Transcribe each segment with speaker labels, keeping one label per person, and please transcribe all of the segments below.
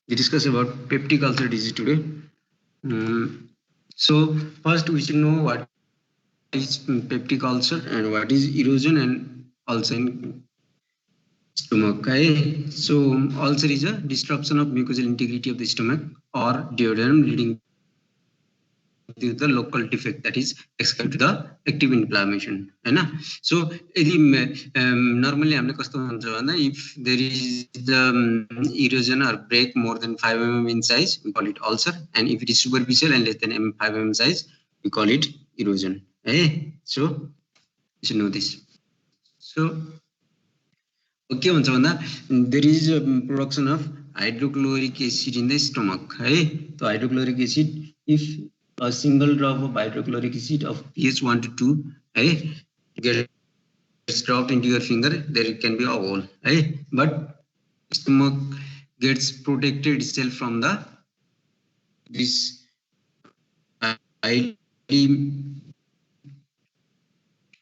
Speaker 1: We discuss about peptic ulcer disease today. So first we should know what is peptic ulcer and what is erosion and ulcer in stomach. Okay? So ulcer is a disruption of mucosal integrity of the stomach or duodenum leading to the local defect that is ascribed to the active inflammation. है ना? So यदि normally हमने कस्तो हुन्छ भन्दा if there is the erosion or break more than 5 mm in size, we call it ulcer, and if it is superficial and less than 5 mm size, we call it erosion. Hey, so you should know this. So okay, there is a production of hydrochloric acid in the stomach. Hey, so hydrochloric acid, if a single drop of hydrochloric acid of pH 1 to 2, hey, gets dropped into your finger, there can be a hole. Hey, but stomach gets protected itself from this highly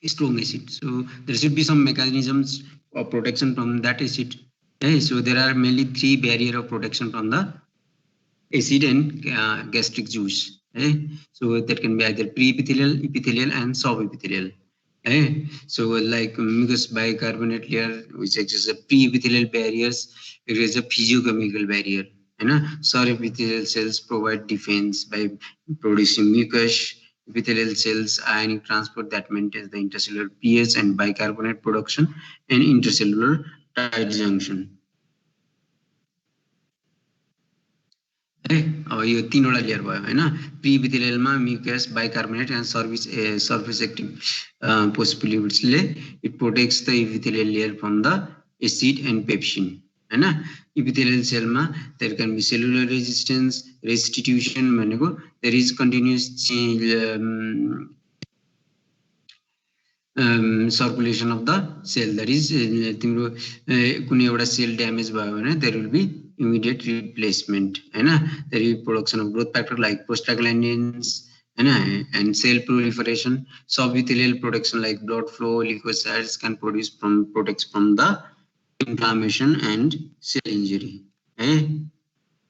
Speaker 1: strong acid. So there should be some mechanisms of protection from that acid. Okay, so there are mainly 3 barrier of protection from the acid and gastric juice. Okay, so that can be either pre-epithelial, epithelial, and subepithelial. Okay, so like mucous bicarbonate layer, which acts as a pre-epithelial barriers, it is a physiochemical barrier. Subepithelial cells provide defense by producing mucus. Epithelial cells ionic transport that maintains the intercellular pH and bicarbonate production and intercellular tight junction. अब यो तीनवटा layer भयो हैन प्रिइपिथेलियलमा mucus bicarbonate and surface active पोस्फोलिपिड्सले it protects the epithelial layer from the acid and pepsin हैन epithelial सेलमा there can be cellular resistance restitution भनेको there is continuous circulation of the cell, that is तिम्रो कुनै एउटा sale damage भयो भने there will be immediate replacement हैन there is production of growth factor like prostaglandins and cell proliferation. Subepithelial production like blood flow, leukocytes can protect from the inflammation and cell injury.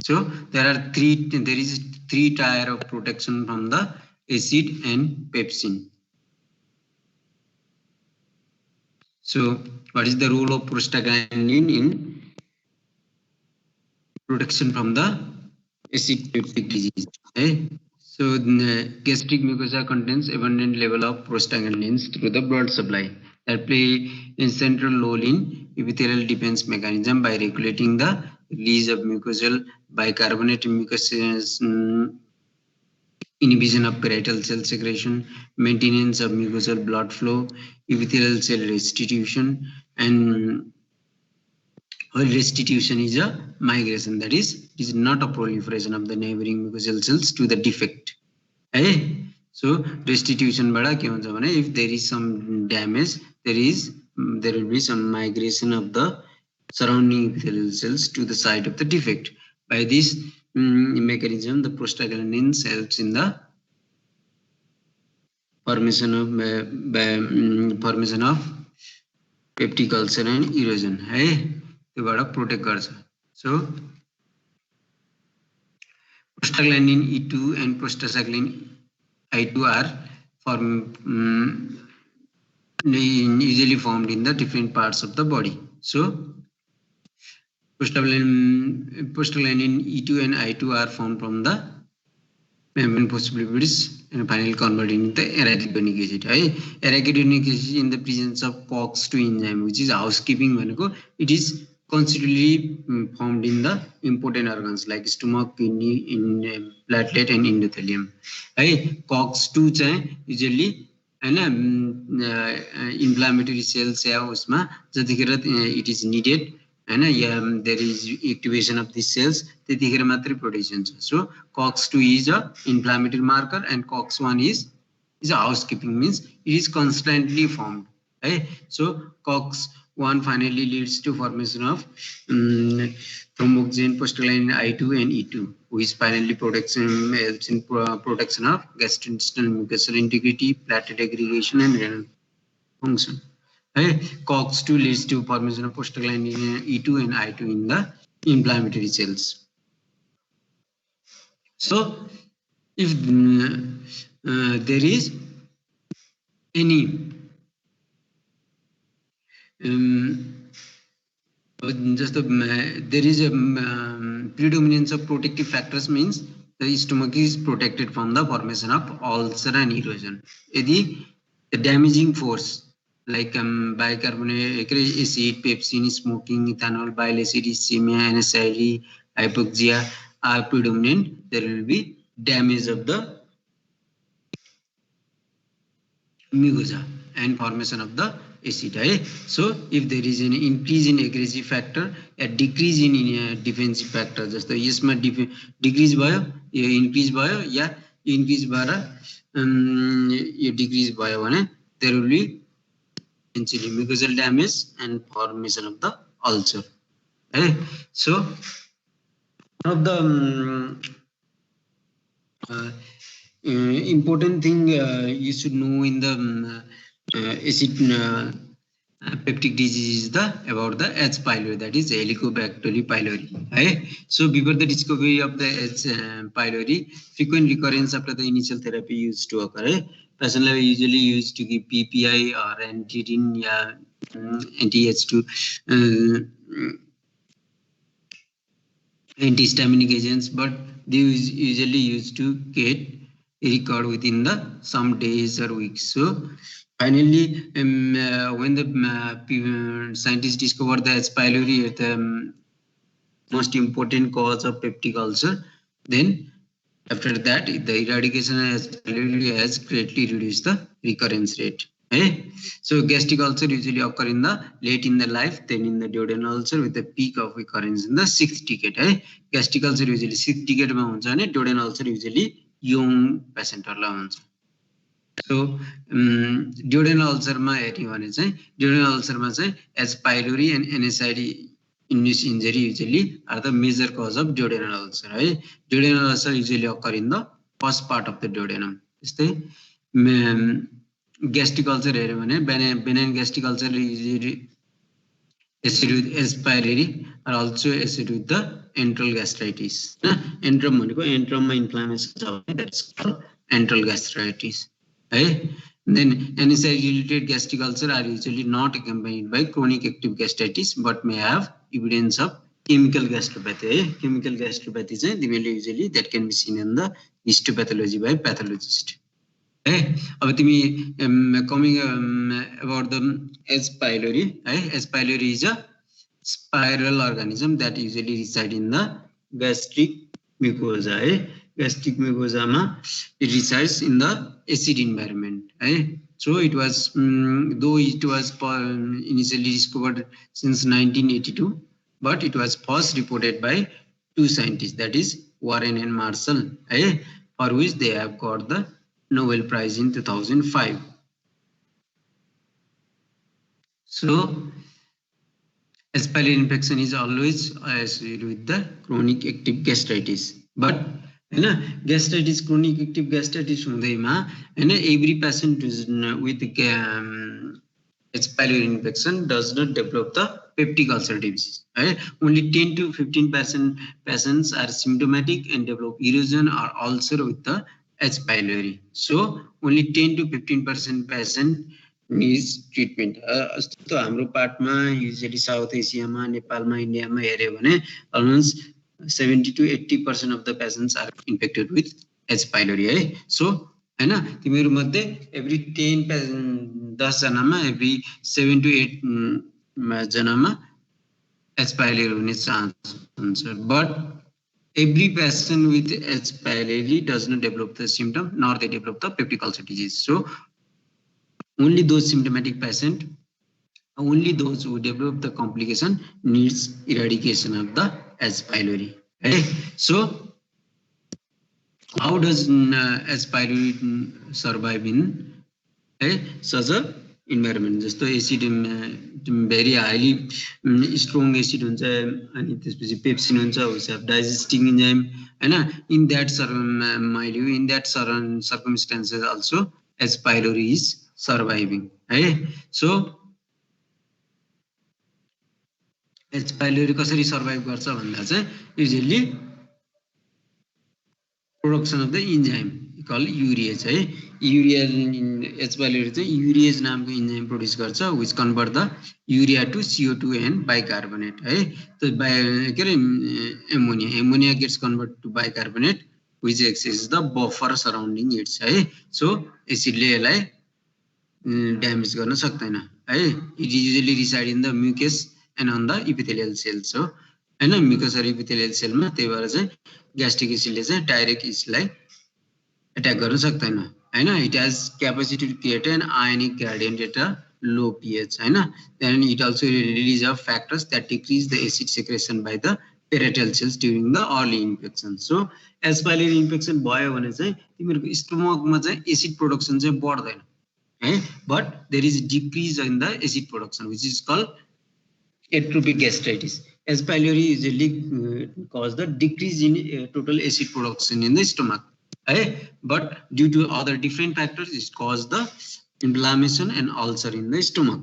Speaker 1: So there is 3 tier of protection from the acid and pepsin. So what is the role of prostaglandin in protection from the acid peptic disease? So gastric mucosa contains abundant level of prostaglandins through the blood supply that play a central role in epithelial defense mechanism by regulating the release of mucosal bicarbonate mucus inhibition of parietal cell secretion, maintenance of mucosal blood flow, epithelial cell restitution, and restitution is a migration, that is, it is not a proliferation of the neighboring mucosal cells to the defect. So restitution bada ke huncha bhane if there is some damage, there will be some migration of the surrounding epithelial cells to the site of the defect. By this mechanism, the prostaglandins helps in the formation of peptic ulcer and erosion. त्योबाट protect गर्छ. So prostaglandin E2 and prostaglandin I2 are usually formed in the different parts of the body. So prostaglandin E2 and I2 are formed from the membrane phospholipids and finally converted into the arachidonic acid. Arachidonic acid in the presence of COX-2 enzyme, which is housekeeping भनेको, it is constantly formed in the important organs like stomach, kidney, in platelet and endothelium. COX-2 चाहिँ usually inflammatory cells या उसमा जतिखेर it is needed there is activation of these cells त्यतिखेर मात्रै produce हुन्छ. So COX-2 is a inflammatory marker and COX-1 is a housekeeping, means it is constantly formed. So COX-1 finally leads to formation of thromboxane, prostaglandin I2 and E2, which finally helps in protection of gastrointestinal mucosal integrity, platelet aggregation and renal function. COX-2 leads to formation of prostaglandin E2 and I2 in the inflammatory cells. So if there is any just there is a predominance of protective factors, means the stomach is protected from the formation of ulcer and erosion. The damaging force like bicarbonate acid, pepsin, smoking, ethanol, bile acid, ischemia, NSAID, hypoxia are predominant. There will be damage of the mucosa and formation of the acid. So if there is an increase in aggressive factor, a decrease in defensive factor, just the यसमा decrease भयो, increase भयो, या increase भएर यो decrease भयो भने there will be essentially mucosal damage and formation of the ulcer. So one of the important thing you should know in the acid peptic disease is about the H. pylori, that is Helicobacter pylori. So before the discovery of the H. pylori, frequent recurrence after the initial therapy used to occur. Patient usually used to give PPI or antidin, anti-H2 antihistaminic agents, but they usually used to get recurred within the some days or weeks. So finally, when the scientists discovered the H. pylori, the most important cause of peptic ulcer, then after that, the eradication of H. pylori has greatly reduced the recurrence rate. So gastric ulcer usually occur in the late in the life, then in the duodenal ulcer with the peak of recurrence in the 6th decade. Gastric ulcer usually 6th decade ma huncha bhane duodenal ulcer usually young patient hरुलाई हुन्छ. So duodenal ulcer ma हेर्ने भने चाहिँ duodenal ulcer ma चाहिँ H. pylori and NSAID induced injury usually are the major cause of duodenal ulcer. Duodenal ulcer usually occur in the first part of the duodenum. Gastric ulcer हेर्यो भने benign gastric ulcer usually associated with H. pylori are also associated with the enteral gastritis. Antrum भनेको antrum मा inflammation छ भने that's called enteral gastritis. Then NSAID related gastric ulcer are usually not accompanied by chronic active gastritis but may have evidence of chemical gastropathy. Chemical gastropathy चाहिँ तिमीले usually that can be seen in the histopathology by pathologist. अब तिमी coming about the H. pylori. H. pylori is a spiral organism that usually reside in the gastric mucosa. Gastric mucosa ma it resides in the acid environment. So it was though it was initially discovered since 1982, but it was first reported by two scientists, that is Warren and Marshall, for which they have got the Nobel Prize in 2005. So H. pylori infection is always associated with the chronic active gastritis. But gastritis, chronic active gastritis हुँदैमा every patient with H. pylori infection does not develop the peptic ulcer disease. Only 10 to 15% patients are symptomatic and develop erosion or ulcer with the H. pylori. So only 10 to 15% patient needs treatment. तो हाम्रो पार्टमा usually South Asia मा, नेपालमा, इन्डियामा हेर्यो भने almost 70 to 80% of the patients are infected with H. pylori. So तिमीहरु मध्ये every 10 जनामा every 7 to 8 जनामा H. pylori हुने chance हुन्छ. But every patient with H. pylori does not develop the symptom nor they develop the peptic ulcer disease. So only those symptomatic patients, only those who develop the complication needs eradication of the H. pylori. So how does H. pylori survive in such a environment? Just the acid very highly strong acid हुन्छ अनि त्यसपछि pepsin हुन्छ, we have digesting enzyme in that milieu, in that circumstances also H. pylori is surviving. So H. pylori कसरी survive गर्छ भन्दा चाहिँ usually production of the enzyme called urease है urea H pylori चाहिँ urease नामको enzyme produce गर्छ which convert the urea to CO2 and bicarbonate है त्यो के अरे ammonia gets converted to bicarbonate which acts as the buffer surrounding it है so acid ले यसलाई damage गर्न सक्दैन है it usually reside in the mucus and on the epithelial cells so हैन mucus or epithelial cell मा त्यही भएर चाहिँ gastric acid ले चाहिँ direct यसलाई attack गर्न सक्दैन हैन it has capacity to create an ionic gradient at a low pH हैन then it also release of factors that decrease the acid secretion by the parietal cells during the early infection so H pylori infection भयो भने चाहिँ तिम्रो stomach मा चाहिँ acid production चाहिँ बढ्दैन है but there is decrease in the acid production which is called atrophic gastritis H pylori usually cause the decrease in total acid production in the stomach but due to other different factors it cause the inflammation and ulcer in the stomach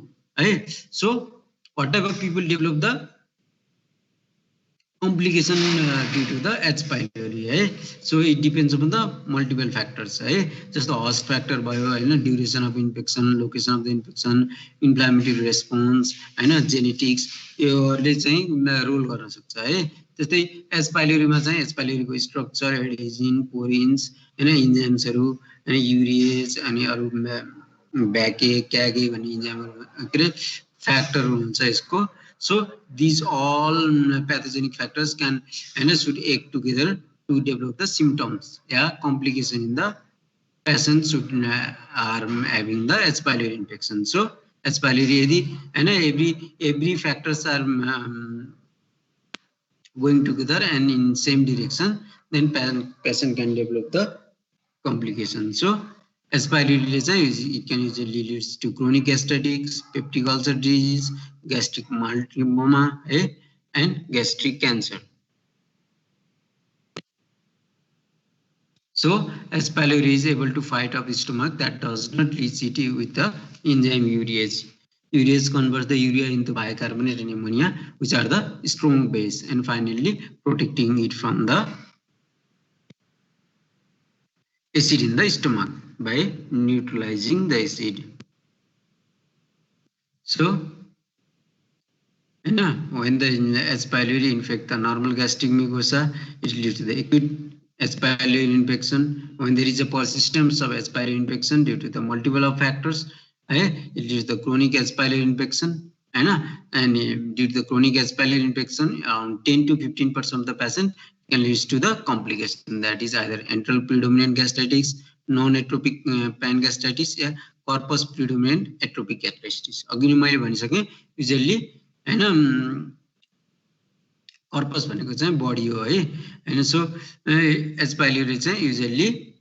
Speaker 1: so what type of people develop the complication due to the H pylori so it depends upon the multiple factors just the host factor भयो duration of infection location of the infection inflammatory response genetics योले चाहिँ role गर्न सक्छ त्यस्तै H pylori मा चाहिँ H pylori को structure एडेजिन porins इन्जाइम्सहरु युरिएज अनि अरु ब्याके क्यागे भन्ने इन्जाइमहरु के रे फ्याक्टरहरु हुन्छ यसको so these all pathogenic factors can should act together to develop the symptoms complication in the patient should are having the H pylori infection so H pylori यदि every factors are going together and in same direction then patient can develop the complication so H pylori it can usually leads to chronic gastritis, peptic ulcer disease, gastric maltoma, and gastric cancer. So H pylori is able to fight off stomach that does not reach it with the enzyme urease. Urease converts the urea into bicarbonate and ammonia, which are the strong base, and finally protecting it from the acid in the stomach by neutralizing the acid. So, when the H pylori infect the normal gastric mucosa, it leads to the acute H pylori infection. When there is a persistence of H pylori infection due to the multiple of factors, it leads to the chronic H pylori infection. And due to the chronic H pylori infection, around 10 to 15% of the patient can lead to the complication that is either enteral predominant gastritis, non-atrophic pangastritis yeah corpus predominant atrophic gastritis. अघि मैले भनिसके usually corpus भनेको चाहिँ body हो है so H pylori चाहिँ usually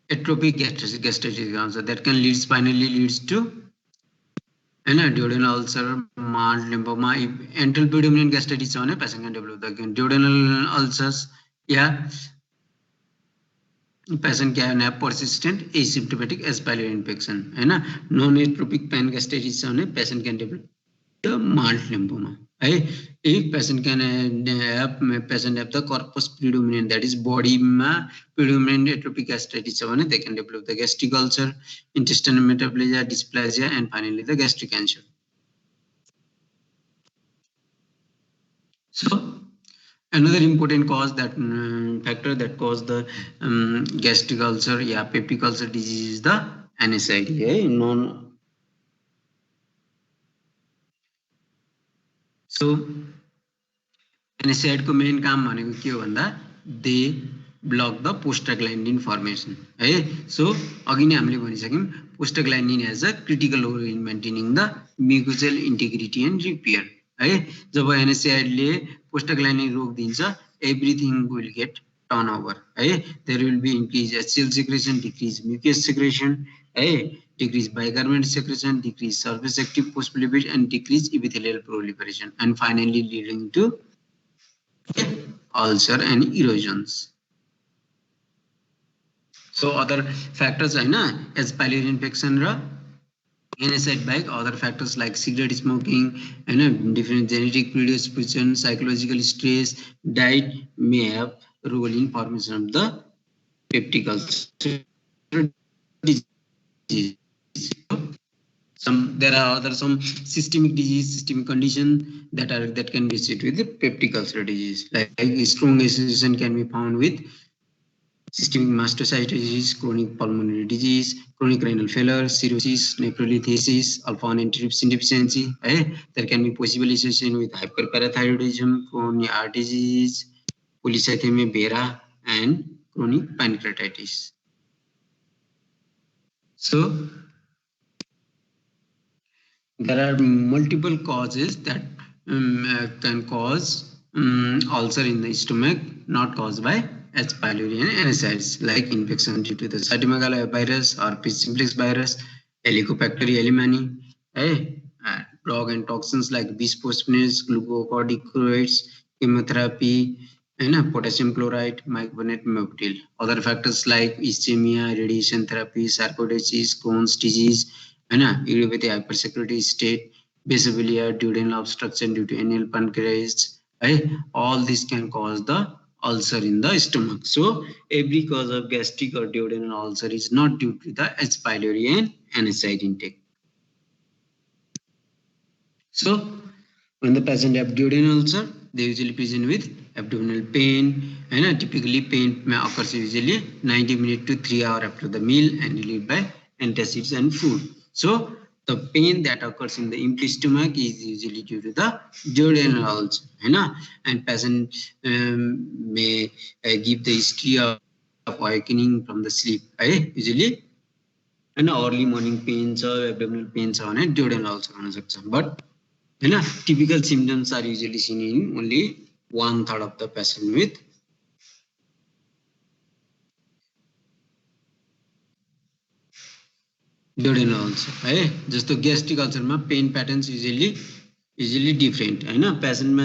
Speaker 1: atrophic gastritis also that can lead finally leads to duodenal ulcer, mild lymphoma. If enteral predominant gastritis on a patient can develop the duodenal ulcers. Patient can have persistent asymptomatic H pylori infection. Non-atrophic pangastritis on a patient can develop the mild lymphoma. If patient can have the corpus predominant, that is body predominant atrophic gastritis, they can develop the gastric ulcer, intestinal metaplasia, dysplasia, and finally the gastric cancer. So another important cause that factor that cause the gastric ulcer, peptic ulcer disease is the NSAID. So NSAID को main काम भनेको के हो भन्दा they block the prostaglandin formation so अघि नै हामीले भनिसक्यौं prostaglandin has a critical role in maintaining the mucosal integrity and repair job NSAID ले prostaglandin रोक दिन्छ everything will get turn over there will be increased HCl secretion, decreased mucus secretion decreased bicarbonate secretion, decreased surface active phospholipid, and decreased epithelial proliferation, and finally leading to ulcer and erosions. So other factors H pylori infection ra NSAID baik other factors like cigarette smoking different genetic predisposition, psychological stress, diet may have role in formation of the peptic ulcer disease. There are some systemic disease, systemic condition that can be associated with the peptic ulcer disease. Like strong association can be found with systemic mastocytosis, chronic pulmonary disease, chronic renal failure, cirrhosis, nephrolithiasis, alpha-1 antitrypsin deficiency. There can be possible association with hyperparathyroidism, chronic heart disease, polycythemia vera, and chronic pancreatitis. So there are multiple causes that can cause ulcer in the stomach, not caused by H. pylori and NSAIDs, like infection due to the cytomegalovirus or herpes simplex virus, Helicobacter pneumoniae, drug and toxins like bisphosphonates, glucocorticoids, chemotherapy, and potassium chloride, mycophenolate, mebutil. Other factors like ischemia, radiation therapy, sarcoidosis, Crohn's disease, idiopathic hypersecretory state, basophilia, duodenal obstruction due to anal pancreatitis, all this can cause the ulcer in the stomach. So every cause of gastric or duodenal ulcer is not due to the H. pylori and NSAID intake. So when the patient have duodenal ulcer, they usually present with abdominal pain, and typically pain may occur usually 90 minutes to 3 hours after the meal and relieved by antacids and food. So the pain that occurs in the empty stomach is usually due to the duodenal ulcer, and patient may give the history of awakening from the sleep, usually and early morning pains or abdominal pains on a duodenal ulcer हुन सक्छ. But typical symptoms are usually seen in only 1/3 of the patient with duodenal ulcer. जस्तो gastric ulcer मा pain patterns usually different. Patient मा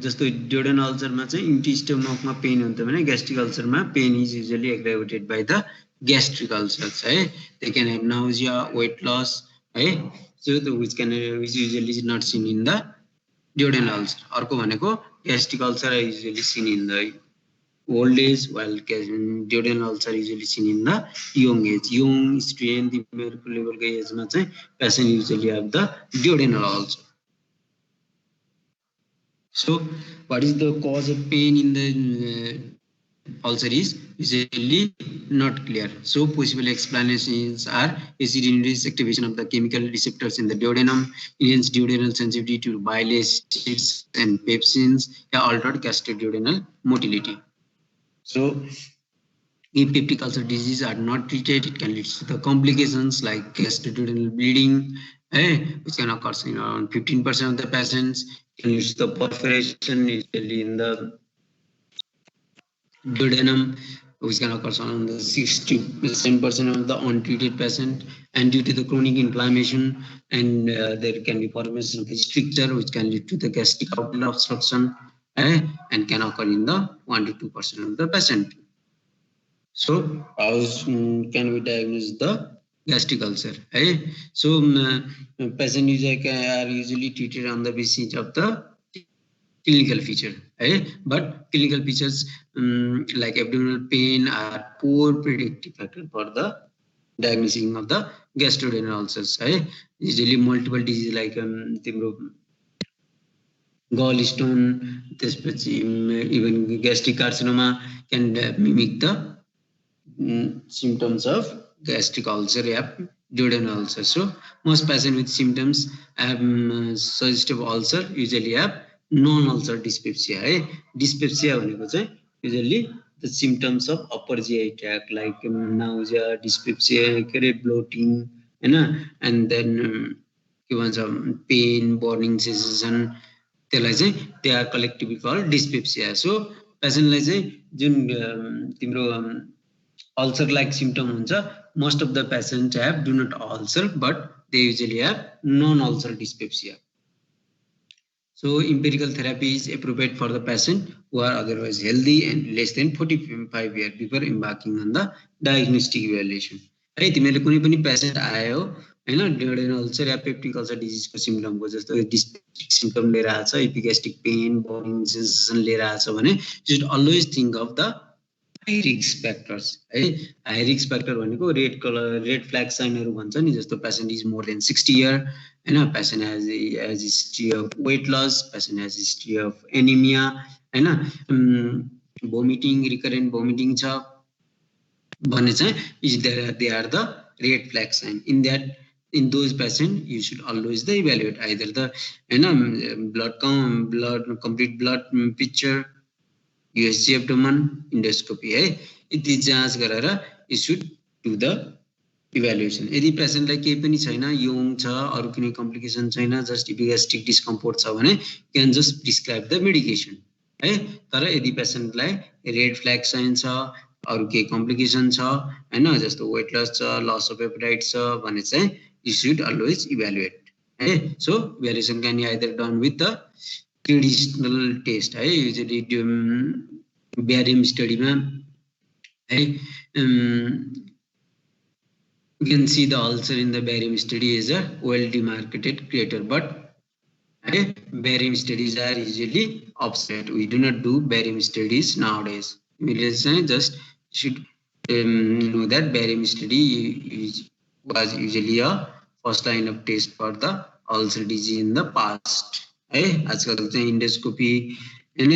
Speaker 1: जस्तो duodenal ulcer मा चाहिँ empty stomach मा pain हुन्छ भने gastric ulcer मा pain is usually aggravated by the gastric ulcers. They can have nausea, weight loss, so which usually is not seen in the duodenal ulcer. अर्को भनेको gastric ulcer is usually seen in the old age, while duodenal ulcer is usually seen in the young age. Young strength level age मा चाहिँ patient usually have the duodenal ulcer. So what is the cause of pain in the ulcer is usually not clear. So possible explanations are acid-induced activation of the chemical receptors in the duodenum, enhanced duodenal sensitivity to bile acids and pepsins, altered gastroduodenal motility. So if peptic ulcer disease are not treated, it can lead to the complications like gastroduodenal bleeding, which can occur in around 15% of the patients. It can lead to the perforation usually in the duodenum, which can occur around 60% of the untreated patient, and due to the chronic inflammation, and there can be formation of a stricture which can lead to the gastric outlet obstruction, and can occur in the 1 to 2% of the patient. So how can we diagnose the gastric ulcer? So patients are usually treated on the basis of the clinical feature, but clinical features like abdominal pain are poor predictive factor for the diagnosing of the gastroduodenal ulcers. Usually multiple disease like gallstone, even gastric carcinoma can mimic the symptoms of gastric ulcer, duodenal ulcer. So most patients with symptoms have suggestive ulcer usually have non-ulcer dyspepsia. Dyspepsia भनेको चाहिँ usually the symptoms of upper GI tract like nausea, dyspepsia, bloating, and then के भन्छ pain, burning sensation, त्यसलाई चाहिँ they are collectively called dyspepsia. So patientलाई चाहिँ जुन तिम्रो ulcer like symptom हुन्छ, most of the patients do not ulcer, but they usually have non-ulcer dyspepsia. So empirical therapy is appropriate for the patient who are otherwise healthy and less than 45 years before embarking on the diagnostic evaluation. तिमीले कुनै पनि patient आयो duodenal ulcer या peptic ulcer disease को symptom को जस्तो dyspeptic symptom लिएर आछ, epigastric pain, burning sensation लिएर आछ भने you should always think of the high risk factors है हाई रिस्क फ्याक्टर भनेको रेड फ्ल्याग साइनहरु भन्छ नि जस्तो patient is more than 60 year हैन patient has history of weight loss patient has history of anaemia हैन भोमिटिङ रिकरेन्ट भोमिटिङ छ भने चाहिँ is they are the red flag sign in those patient you should always the evaluate either the blood complete blood picture USG abdomen endoscopy है यदि जाँच गरेर you should do the evaluation यदि पेशेन्टलाई केही पनि छैन यङ छ अरु कुनै कम्प्लिकेसन छैन जस्ट epigastric discomfort छ भने you can just prescribe the medication है तर यदि पेशेन्टलाई रेड फ्ल्याग साइन छ अरु केही कम्प्लिकेसन छ हैन जस्तो वेट लस छ लस अफ एपेटाइट छ भने चाहिँ you should always evaluate hey so evaluation can be either done with the traditional test hey usually barium study ma hey you can see the ulcer in the barium study is a well demarcated crater but hey barium studies are usually offset we do not do barium studies nowadays we just should know that barium study was usually a first line of test for the ulcer disease in the past है आजकल चाहिँ endoscopy हैन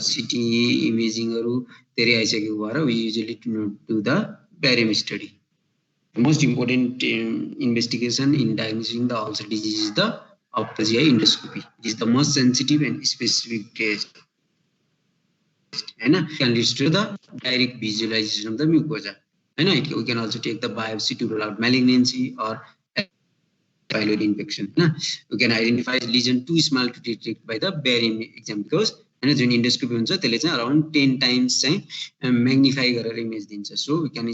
Speaker 1: city इमेजिङहरु धेरै आइसकेको भएर we usually do the barium study the most important investigation in diagnosing the ulcer disease is the upper GI endoscopy it is the most sensitive and specific test हैन can lead to the direct visualization of the mucosa and we can also take the biopsy to rule out malignancy or pylori infection we can identify lesion too small to detect by the barium exam because and जुन endoscopy हुन्छ त्यसले चाहिँ around 10 times चाहिँ magnify गरेर image दिन्छ so we can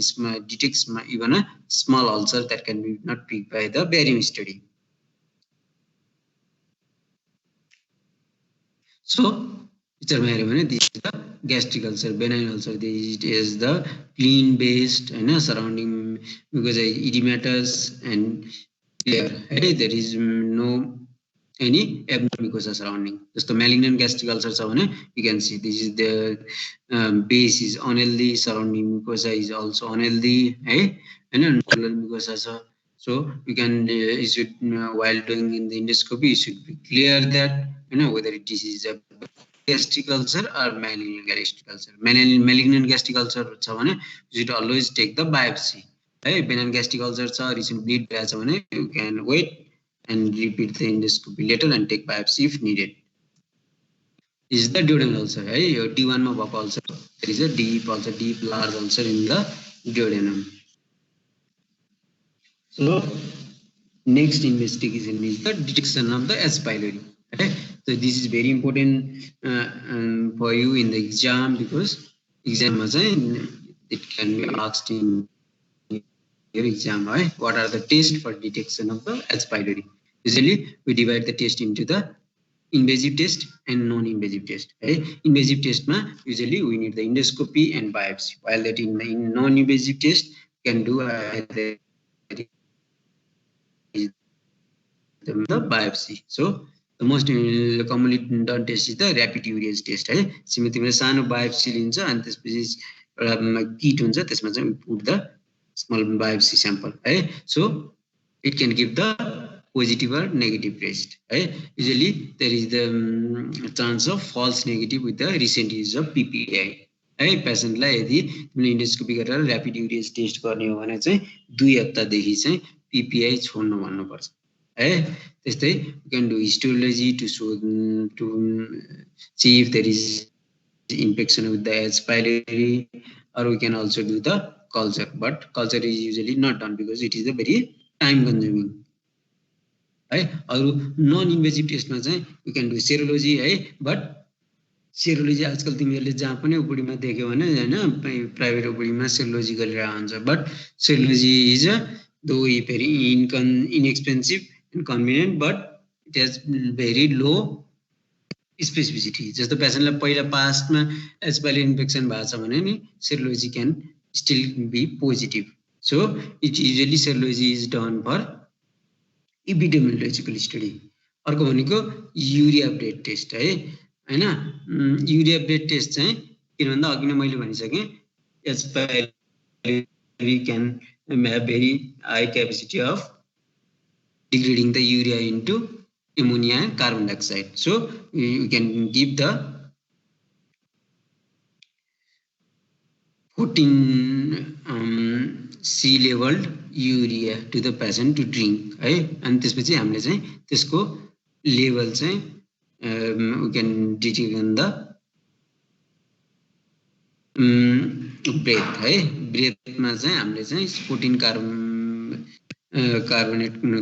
Speaker 1: detect even a small ulcer that can be not picked by the barium study so picture ma हेर्यो भने this is the gastric ulcer benign ulcer this is the clean based and surrounding because edematous and clear hey there is no any abnormal mucosa surrounding just the malignant gastric ulcer cha bhane you can see this is the base is unhealthy surrounding mucosa is also unhealthy hey and normal mucosa cha so you can you should while doing in the endoscopy you should be clear that whether it is a gastric ulcer or malignant gastric ulcer malignant gastric ulcer cha bhane you should always take the biopsy hey benign gastric ulcer cha recent bleed bhaya cha bhane you can wait and repeat the endoscopy later and take biopsy if needed this is the duodenal ulcer hey D1 ma bhako ulcer there is a deep large ulcer in the duodenum so next investigation is the detection of the H pylori okay so this is very important for you in the exam because exam ma it can be asked in your exam right what are the tests for detection of the H pylori usually we divide the test into the invasive test and non-invasive test right invasive test ma usually we need the endoscopy and biopsy while that in non-invasive test can do the biopsy so the most commonly done test is the rapid urease test है तिमीले सानो biopsy लिन्छ अनि त्यसपछि एउटा किट हुन्छ त्यसमा चाहिँ put the small biopsy sample है so it can give the positive or negative test है usually there is the chance of false negative with the recent use of PPI है पेशेन्ट लाई यदि तिमीले इन्डोस्कोपी गरेर र्यापिड युरेज टेस्ट गर्ने हो भने चाहिँ 2 हप्तादेखि चाहिँ PPI छोड्नु भन्नुपर्छ है त्यस्तै you can do histology to show to see if there is infection with the H pylori or we can also do the culture but culture is usually not done because it is a very time consuming है अरु non invasive टेस्टमा चाहिँ you can do serology है but serology आजकल तिमीहरुले जहाँ पनि ओपीडीमा देख्यौ भने हैन प्राइभेट ओपीडीमा serology गरिरहेको हुन्छ but serology is a though very inexpensive and convenient but it has very low specificity जस्तो पेशेन्टलाई पहिला पास्टमा H pylori इन्फेक्सन भएको छ भने नि serology can still be positive so it usually serology is done for epidemiological study अर्को भनेको urea blood test है हैन युरिया ब्लड टेस्ट चाहिँ किन भन्दा अघि नै मैले भनिसके H. pylori can have very high capacity of degrading the urea into ammonia and carbon dioxide. So you can give the 14 C leveled urea to the patient to drink है अनि त्यसपछि हामीले चाहिँ त्यसको लेभल चाहिँ we can detect in the breath है breath मा चाहिँ हामीले चाहिँ 14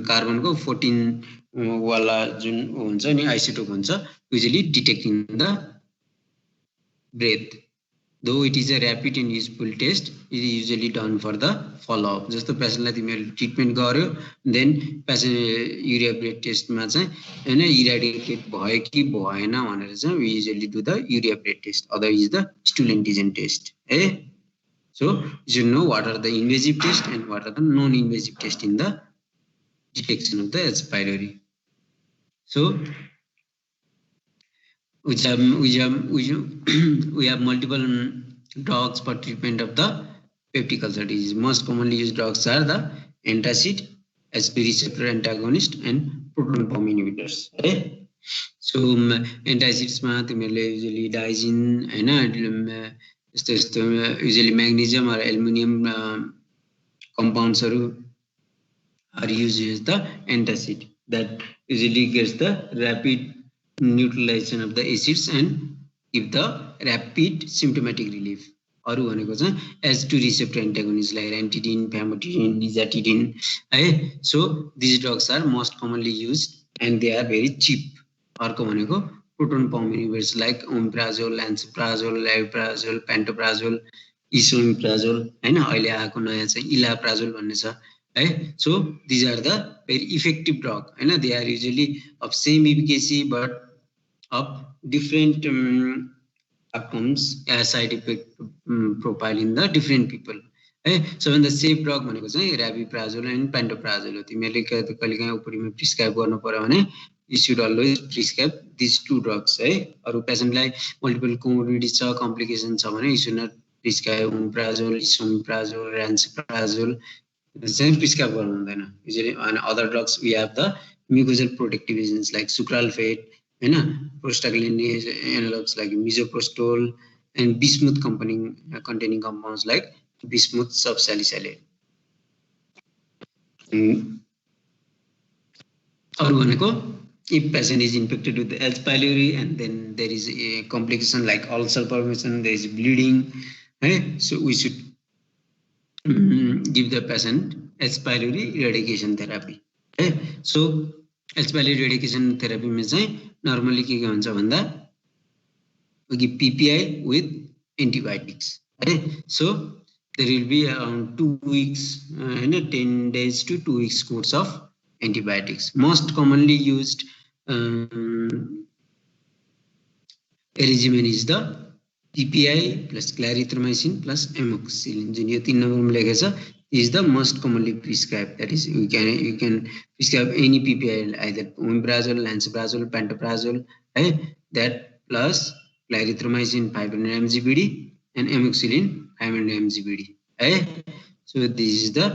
Speaker 1: कार्बन को 14 वाला जुन हुन्छ नि आइसोटोप हुन्छ usually detect in the breath. Though it is a rapid and useful test, it is usually done for the follow-up. जस्तो पेशेन्टलाई तिमीले ट्रिटमेन्ट गर्यो देन पेशेन्ट युरिया ब्रेथ टेस्टमा चाहिँ हैन इराडिकेट भयो कि भएन भनेर चाहिँ we usually do the urea breath test. Other is the stool antigen test. So you should know what are the invasive tests and what are the non-invasive tests in the detection of the H. pylori. So we have multiple drugs for treatment of the peptic ulcer disease. Most commonly used drugs are the antacid, H2 receptor antagonist, and proton pump inhibitors. So antacids ma तिमीहरुले usually diazine हैन यस्तो usually magnesium or aluminum compounds are used as the antacid that usually gets the rapid neutralization of the acids and give the rapid symptomatic relief. अरु भनेको चाहिँ H2 receptor antagonist like ranitidine, famotidine, nizatidine. So these drugs are most commonly used and they are very cheap. अर्को भनेको proton pump inhibitors like omeprazole, lansoprazole, ariprazole, pantoprazole, esomeprazole हैन अहिले आएको नयाँ चाहिँ elaprazole भन्ने छ है. So these are the very effective drug हैन. They are usually of same efficacy but of different outcomes as side effect profile in the different people. So when the safe drug भनेको चाहिँ rabiprazole and pantoprazole हो. तिमीले कहिलेकाहीँ उपरीमा prescribe गर्नु पर्यो भने you should always prescribe these two drugs है. अरु पेशेन्टलाई मल्टिपल कोमोर्बिडिटी छ कम्प्लिकेसन छ भने you should not prescribe omeprazole, esomeprazole, lansoprazole चाहिँ प्रिस्क्राइब गर्नु हुँदैन. Usually on other drugs we have the mucosal protective agents like sucralfate हैन prostaglandin analogs like misoprostol and bismuth containing compounds like bismuth subsalicylate. अरु भनेको if patient is infected with the H. pylori and then there is a complication like ulcer formation, there is bleeding, so we should give the patient H. pylori eradication therapy. So H. pylori eradication therapy में चाहिँ normally के हुन्छ भन्दा we give PPI with antibiotics. So there will be around 2 weeks and 10 days to 2 weeks course of antibiotics. Most commonly used regimen is the PPI plus clarithromycin plus amoxicillin. जुन यो 3 नम्बरमा लेखेको छ is the most commonly prescribed. That is you can prescribe any PPI either omeprazole, lansoprazole, pantoprazole, that plus clarithromycin 500 mg/d and amoxicillin 500 mg/d. So this is the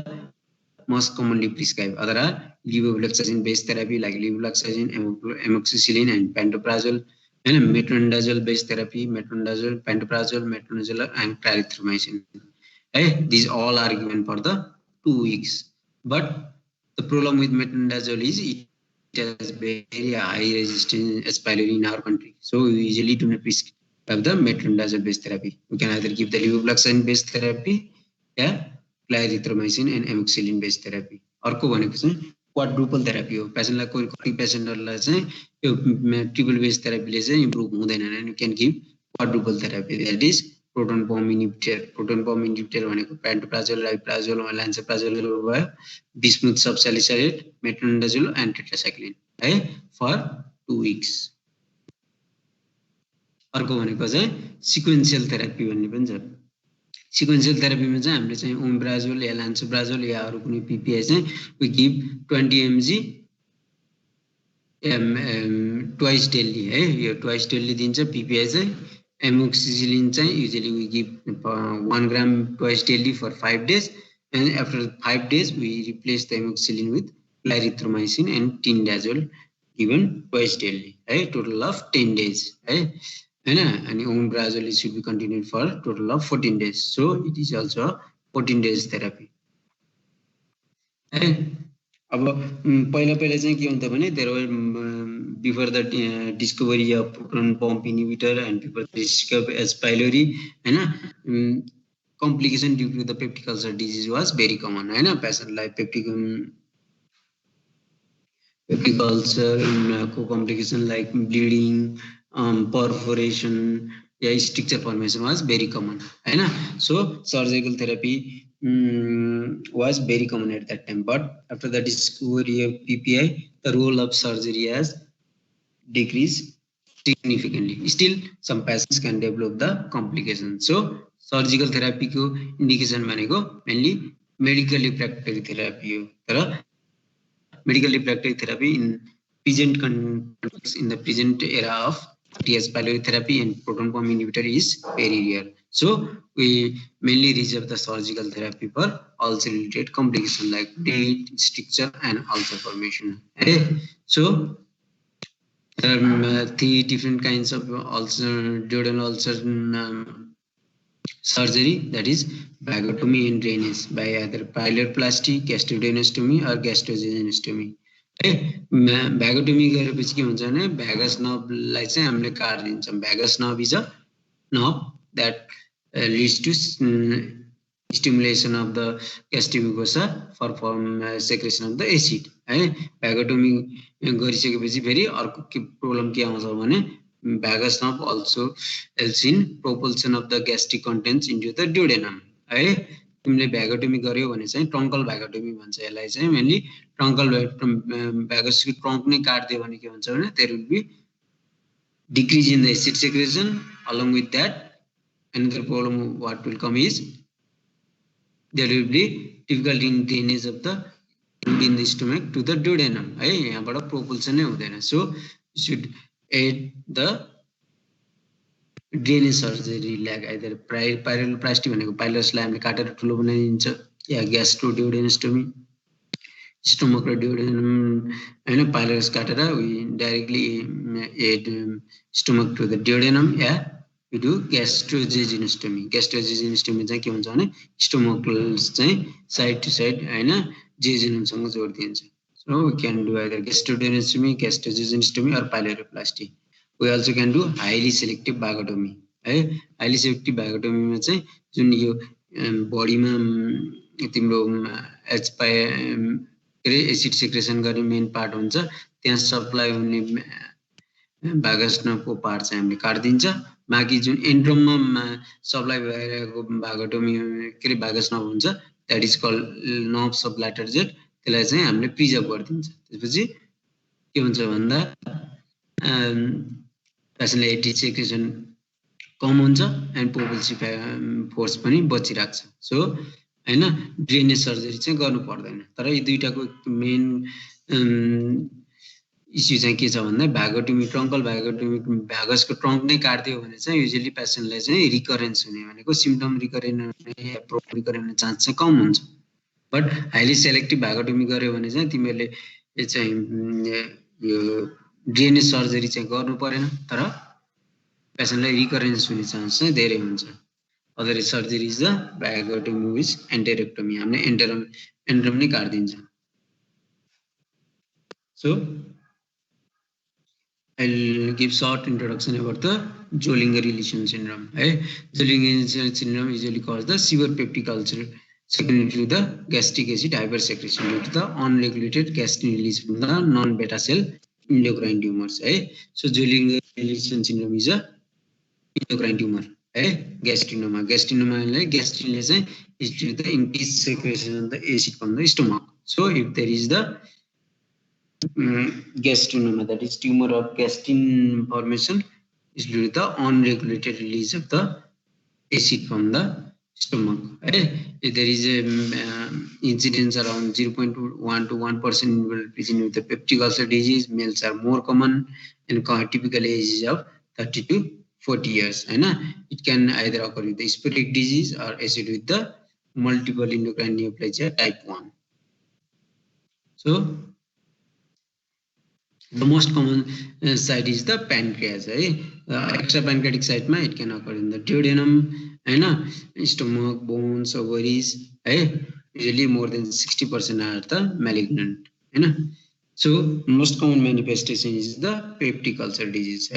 Speaker 1: most commonly prescribed. Other are levofloxacin based therapy like levofloxacin, amoxicillin and pantoprazole, and metronidazole based therapy, metronidazole, pantoprazole, metronidazole and clarithromycin. These all are given for the 2 weeks. But the problem with metronidazole is it has very high resistance H. pylori in our country. So we usually do not prescribe the metronidazole based therapy. We can either give the levofloxacin based therapy, clarithromycin and amoxicillin based therapy. अर्को भनेको चाहिँ quadruple therapy हो. पेशेन्टलाई कति पेशेन्टहरुलाई चाहिँ यो triple base थेरापीले चाहिँ improve हुँदैन हैन. You can give quadruple therapy. That is proton pump inhibitor. Proton pump inhibitor भनेको pantoprazole, ariprazole, lansoprazole भयो, bismuth subsalicylate, metronidazole and tetracycline for 2 weeks. अर्को भनेको चाहिँ सिक्वेन्शियल थेरापी भन्ने पनि छ. सिक्वेन्शियल थेरापीमा चाहिँ हामीले चाहिँ omeprazole या lansoprazole या अरु कुनै PPI चाहिँ we give 20 mg twice daily है. यो twice daily दिन्छ PPI चाहिँ amoxicillin चाहिँ usually we give 1 gram twice daily for 5 days, and after 5 days we replace the amoxicillin with clarithromycin and tindazole given twice daily, right? Total of 10 days, right? And omeprazole should be continued for total of 14 days. So it is also a 14 days therapy. अब पहिला चाहिँ के हुन्छ भने there were before the discovery of proton pump inhibitor and before the discovery as pylori, हैन, complication due to the peptic ulcer disease was very common, हैन. Patient like peptic ulcer को complication like bleeding, perforation, yeah, stricture formation was very common, हैन. So surgical therapy was very common at that time, but after the discovery of PPI, the role of surgery has decreased significantly. Still, some patients can develop the complications. So, surgical therapy को indication भनेको mainly medical refractory therapy हो. तर medical refractory therapy in present context, in the present era of TS pylori therapy and proton pump inhibitor is very rare. So we mainly reserve the surgical therapy for ulcer related complications like bleed, stricture and ulcer formation. So there are 3 different kinds of ulcer, duodenal ulcer surgery, that is vagotomy and drainage by either pyloroplasty, gastroduodenostomy or gastrojejunostomy. Vagotomy गरेपछि के हुन्छ भने vagus nerve लाई चाहिँ हामीले काट्दिन्छौँ. Vagus nerve is a nerve that leads to stimulation of the gastric mucosa for secretion of the acid, है. Vagotomy गरिसकेपछि फेरि अर्को के प्रब्लम के आउँछ भने vagus nerve also helps in propulsion of the gastric contents into the duodenum, है. तिमीले भ्यागोटोमी गर्यो भने चाहिँ ट्रङ्कल भ्यागोटोमी भन्छ यसलाई चाहिँ. मेनली ट्रङ्कल भ्यागसको ट्रङ्क नै काट्दियो भने के हुन्छ भने there will be decrease in the acid secretion. Along with that, another problem what will come is there will be difficulty in drainage of the food in the stomach to the duodenum, है. यहाँबाट propulsion नै हुँदैन. So you should aid the drainage surgery like either pyloroplasty भनेको पाइलसलाई हामीले काटेर ठुलो बनाइदिन्छ, या ग्यास्ट्रोड्युडेनोस्टोमी stomach र duodenum, हैन, पाइलस काटेर we directly aid stomach to the duodenum, yeah we do gastrojejunostomy. Gastrojejunostomy चाहिँ के हुन्छ भने stomach चाहिँ side to side, हैन, jejunum सँग जोड्दिन्छ. So we can do either gastroduodenostomy, gastrojejunostomy or pyloroplasty. We also can do highly selective vagotomy, है. Highly selective vagotomy मा चाहिँ जुन यो बडीमा तिम्रो एसिड सेक्रेसन गर्ने मेन पार्ट हुन्छ, त्यहाँ सप्लाई हुने भागस नर्भको पार्ट चाहिँ हामीले काट्दिन्छ. बाँकी जुन एन्ड्रममा सप्लाई भइरहेको भागोटोमी के रे भागस नर्भ हुन्छ, द्याट इज कल्ड नर्भ सब ल्याटर जेट, त्यसलाई चाहिँ हामीले प्रिजर्भ गरिदिन्छ. त्यसपछि के हुन्छ भन्दा पेसेन्टले एसिड सेक्रेसन कम हुन्छ एन्ड पोपल्सी फोर्स पनि बचिराख्छ. सो हैन, ड्रेनेज सर्जरी चाहिँ गर्नु पर्दैन. तर यी दुईटाको मेन इस्यु चाहिँ के छ भन्दा भ्यागोटोमी, ट्रङ्कल भ्यागोटोमी, भ्यागसको ट्रङ्क नै काट्दियो भने चाहिँ युजुअली पेसेन्टलाई चाहिँ रिकरेन्स हुने भनेको सिम्पटम रिकरेन्ट हुने या प्रोब्लम रिकरेन्ट हुने चान्स चाहिँ कम हुन्छ. बट हाइली सेलेक्टिभ भ्यागोटोमी गर्यो भने चाहिँ तिमीहरूले यो चाहिँ यो ड्रेनेज सर्जरी चाहिँ गर्नु परेन, तर पेसेन्टलाई रिकरेन्स हुने चान्स चाहिँ धेरै हुन्छ. Other surgery is the vagotomy with antrectomy, हामीले एन्ड्रम नै काट्दिन्छ. So I'll give short introduction about the Zollinger-Ellison syndrome. Zollinger-Ellison syndrome usually causes the severe peptic ulcer secondary to the gastric acid hypersecretion due to the unregulated gastric release from the non-beta cell endocrine tumors. So Zollinger-Ellison syndrome is a endocrine tumor. Gastrinoma. Gastrinoma like gastrin is due to the increased secretion of the acid from the stomach. So if there is the gastrinoma, that is tumor of gastrin formation, is due to the unregulated release of the acid from the stomach. If there is a incidence around 0.1 to 1% in present with the peptic ulcer disease, males are more common and typical age is of 30 to 40 years. It can either occur with the sporadic disease or associated with the multiple endocrine neoplasia type 1. So the most common site is the pancreas. Extra pancreatic site ma it can occur in the duodenum, stomach, bones, ovaries. Usually more than 60% are the malignant. So most common manifestation is the peptic ulcer disease.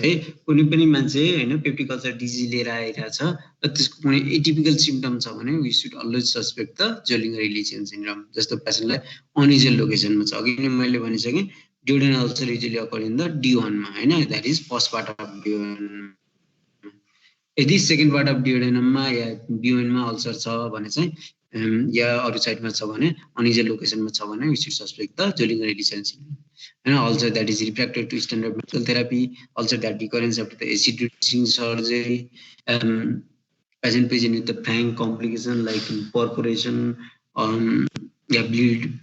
Speaker 1: कुनै पनि मान्छे peptic ulcer disease लिएर आइरहेछ र त्यसको कुनै atypical symptom छ भने we should always suspect the Zollinger Ellison syndrome. जस्तो पेशेन्टलाई अनयुजुअल लोकेसनमा छ. अघि नै मैले भनिसकेँ duodenal ulcer usually occur in the D1 मा, that is first part of D1. यदि सेकेन्ड पार्ट अफ डियोडेनममा या B1 मा अल्सर छ भने चाहिँ या अरु साइडमा छ भने अनयुजुअल लोकेसनमा छ भने we should suspect the Zollinger Ellison syndrome. Ulcer that is refractory to standard medical therapy, ulcer that recurrence after the acid reducing surgery, patient present with the frank complication like perforation, bleed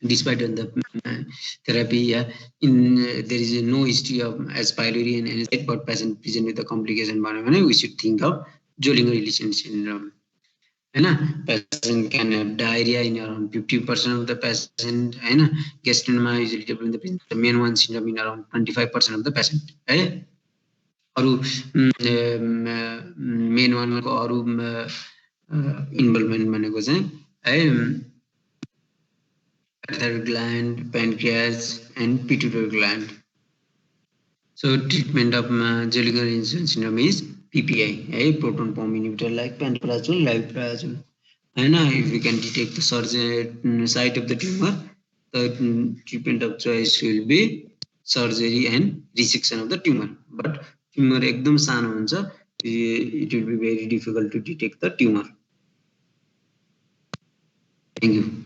Speaker 1: despite the therapy. There is no history of as pylori and NSAID, but patient present with the complication, we should think of Zollinger Ellison syndrome. Patient can have diarrhea in around 50% of the patient. Gastrinoma usually develop the main one syndrome in around 25% of the patient. अरु main one को अरु involvement भनेको चाहिँ thyroid gland, pancreas, and pituitary gland. So treatment of Zollinger Ellison syndrome is PPI, proton pump inhibitor like pantoprazole, laiprazole. If we can detect the site of the tumor, the treatment of choice will be surgery and resection of the tumor. But tumor ekdam सानो हुन्छ, it will be very difficult to detect the tumor. Thank you.